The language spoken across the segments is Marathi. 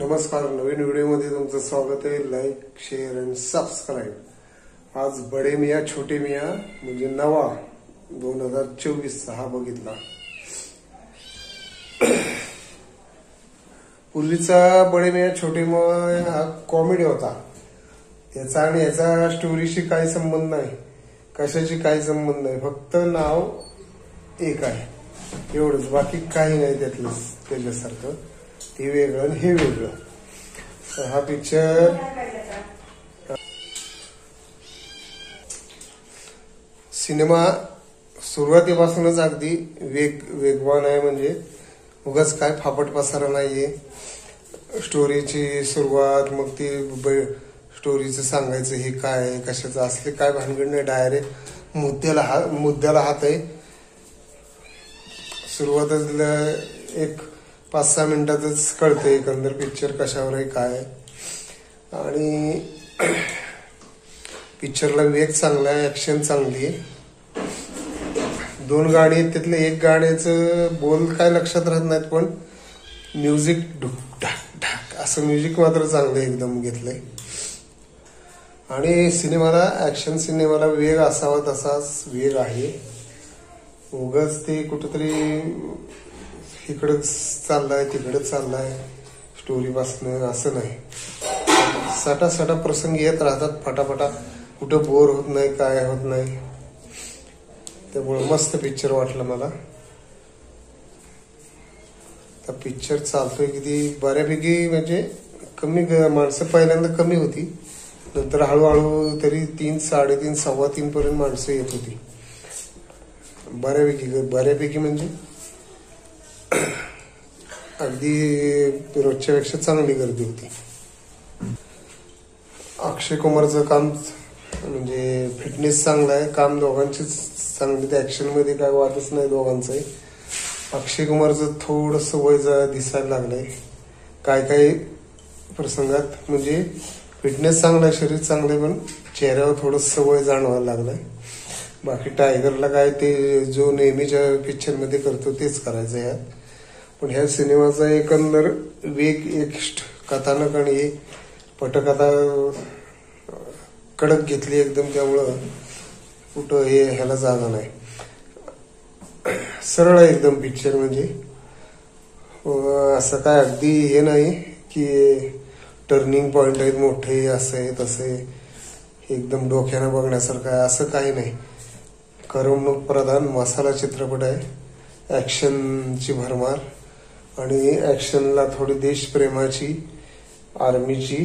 नमस्कार, नवीन व्हिडिओमध्ये तुमचं स्वागत आहे। लाईक, शेअर आणि सबस्क्राईब। आज बडे मियाँ छोटे मियाँ म्हणजे नवा 2024 हा बघितला। पूर्वीचा बडे मियाँ छोटे मियाँ हा कॉमेडी होता। याचा आणि याचा स्टोरीशी काही संबंध नाही, कशाची काही संबंध नाही, फक्त नाव एक आहे एवढंच, बाकी काही नाही त्याच्यासारखं। हे वेगळं आणि हे वेगळं। हा पिक्चर सिनेमा सुरुवातीपासूनच अगदी वेगवान आहे, म्हणजे उगाच काय फापट पसारा नाहीये। स्टोरीची सुरुवात, मग ती स्टोरीचं सांगायचं हे काय कशाचं असले काय भानगड नाही, डायरेक्ट मुद्द्याला हात आहे। सुरुवातच एक 5-6 मिनिटातच कळतं एकंदर पिक्चर कशावर आहे काय। आणि पिक्चरला वेग चांगला आहे, ऍक्शन चांगली आहे। 2 गाणी आहेत, त्यातले एक गाण्याचं बोल काय लक्षात राहत नाहीत, पण म्युझिक ढुक ढाक ढाक असं म्युझिक मात्र चांगलं एकदम घेतलंय। आणि ऍक्शन सिनेमाला वेग असावा तसाच वेग आहे। उगाच ते कुठंतरी इकडं चाललाय तिकडं चाललाय स्टोरी पासनं असं नाही, सटा प्रसंग येत राहतात फटाफटा, कुठं बोर होत नाही, काय होत नाही। त्यामुळे मस्त पिक्चर वाटलं मला। तर पिक्चर चालतोय किती बऱ्यापैकी, म्हणजे कमी माणसं पहिल्यांदा कमी होती, नंतर हळूहळू तरी 3, 3.5, 3.15 पर्यंत माणसं येत होती। बऱ्यापैकी म्हणजे अगदी रोजच्या पेक्षा चांगली गर्दी होती। अक्षय कुमारचं काम म्हणजे फिटनेस चांगला आहे, काम दोघांचीच चांगली, त्या ऍक्शन मध्ये काय वादच नाही दोघांचंही। अक्षय कुमारचं थोडस वय दिसायला लागलंय काय प्रसंगात, म्हणजे फिटनेस चांगला आहे, शरीर चांगलंय, पण चेहऱ्यावर थोडस वय जाणवायला लागलंय। बाकी टायगरला काय ते जो नेहमीच्या पिक्चर मध्ये करतो तेच करायचं यात। पण ह्या सिनेमाचा एकंदर वेग, एक कथानक आणि पटकथा कडक घेतली एकदम, त्यामुळं कुठं ह्याला जागा नाही, सरळ आहे एकदम पिक्चर। म्हणजे असं काय अगदी हे नाही की टर्निंग पॉइंट आहेत मोठे, असं आहे तसं आहे, एकदम डोक्यानं बघण्यासारखं आहे असं काही नाही। करमणूक प्रधान मसाला चित्रपट आहे, ऍक्शनची भरमार, आणि ऍक्शनला थोडी देशप्रेमाची, आर्मीची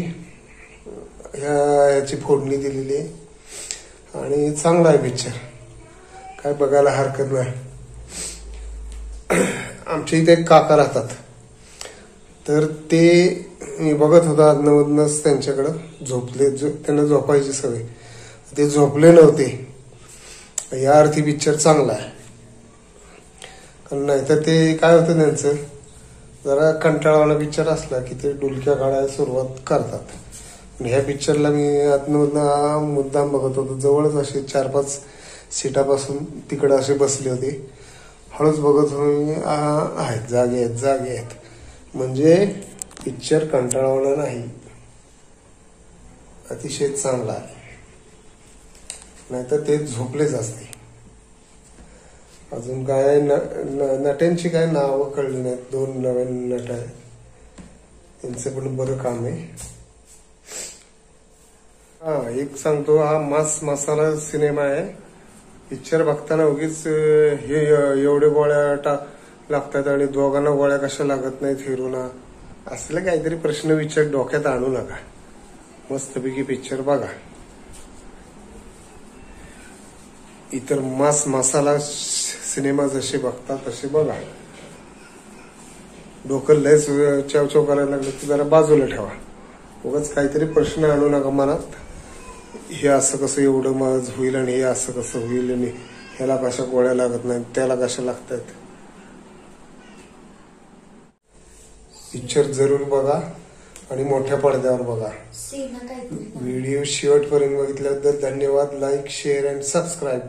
ह्याची फोडणी दिलेली आहे। आणि चांगला आहे पिक्चर, काय बघायला हरकत नाही। आमच्या इथे एक काका राहतात, तर ते मी बघत होतो अधनमधनच त्यांच्याकडं, त्यांना झोपायची सवय, ते झोपले नव्हते। या अर्थी पिक्चर चांगला आहे, कारण नाहीतर ते काय होतं त्यांचं, जरा कंटाळवाला पिक्चर असला की ते डुलक्या काढायला सुरुवात करतात। ह्या पिक्चरला मी आतमधनं मुद्दाम बघत होतो, जवळच असे 4-5 सीटापासून तिकडे असे बसले होते, हळूच बघत होतो, आहेत जागे आहेत, म्हणजे पिक्चर कंटाळवाला नाही, अतिशय चांगला आहे। नाहीतर ते झोपलेच असते। अजून काय नट्यांची काय नावं कळली नाहीत, 2 नवीन नट आहेत, त्यांचं पण बरं काम आहे। एक सांगतो, हा मास मसाला सिनेमा आहे। पिक्चर बघताना उगीच हे एवढे गोळ्या लागतात आणि दोघांना गोळ्या कशा लागत नाहीत हिरोना, असले काहीतरी प्रश्न विचार डोक्यात आणू नका, मस्तपैकी पिक्चर बघा। इतर मास मसाला सिनेमा जसे बघता तसे बघा, डोकं लयच चावचाव करायला लागलं की जरा बाजूला ठेवा, उगाच काहीतरी प्रश्न आणू नका मनात, हे असं कसं एवढं माझ होईल आणि हे असं कसं होईल आणि ह्याला कशा गोळ्या लागत नाहीत, त्याला कशा लागतात। पिक्चर जरूर बघा आणि मोठ्या पडद्यावर बघा। व्हिडिओ शेवटपर्यंत बघितल्याबद्दल धन्यवाद। Like, share and subscribe.